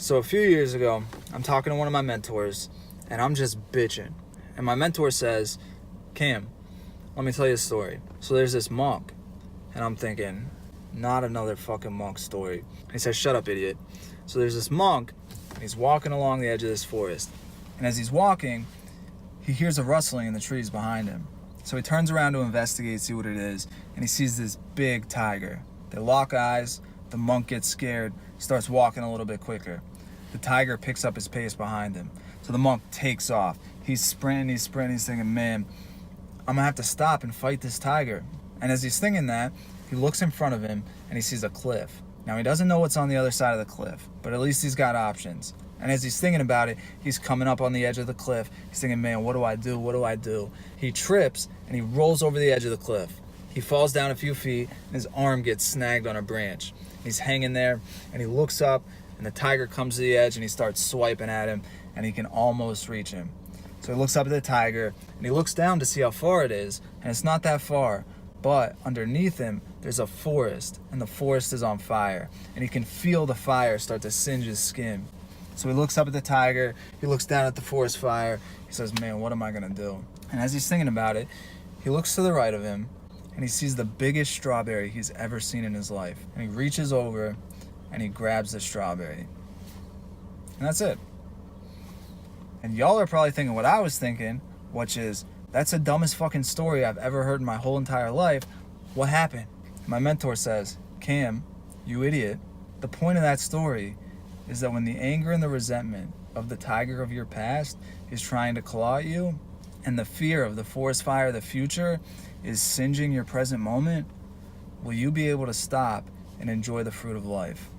So a few years ago, I'm talking to one of my mentors, and I'm just bitching. And my mentor says, Cam, let me tell you a story. So there's this monk, and I'm thinking, not another fucking monk story. And he says, shut up, idiot. So there's this monk, and he's walking along the edge of this forest. And as he's walking, he hears a rustling in the trees behind him. So he turns around to investigate, see what it is, and he sees this big tiger. They lock eyes, the monk gets scared, starts walking a little bit quicker. The tiger picks up his pace behind him. So the monk takes off. He's sprinting, he's thinking, man, I'm gonna have to stop and fight this tiger. And as he's thinking that, he looks in front of him and he sees a cliff. Now he doesn't know what's on the other side of the cliff, but at least he's got options. And as he's thinking about it, he's coming up on the edge of the cliff. He's thinking, man, what do I do? What do I do? He trips and he rolls over the edge of the cliff. He falls down a few feet and his arm gets snagged on a branch. He's hanging there and he looks up and the tiger comes to the edge and he starts swiping at him and he can almost reach him. So he looks up at the tiger and he looks down to see how far it is, and it's not that far, but underneath him there's a forest, and the forest is on fire, and he can feel the fire start to singe his skin. So he looks up at the tiger, he looks down at the forest fire, he says, man, what am I gonna do? And as he's thinking about it, he looks to the right of him and he sees the biggest strawberry he's ever seen in his life. And he reaches over and he grabs the strawberry. And that's it. And y'all are probably thinking what I was thinking, which is, that's the dumbest fucking story I've ever heard in my whole entire life. What happened? My mentor says, Cam, you idiot. The point of that story is that when the anger and the resentment of the tiger of your past is trying to claw at you, and the fear of the forest fire of the future is singeing your present moment, will you be able to stop and enjoy the fruit of life?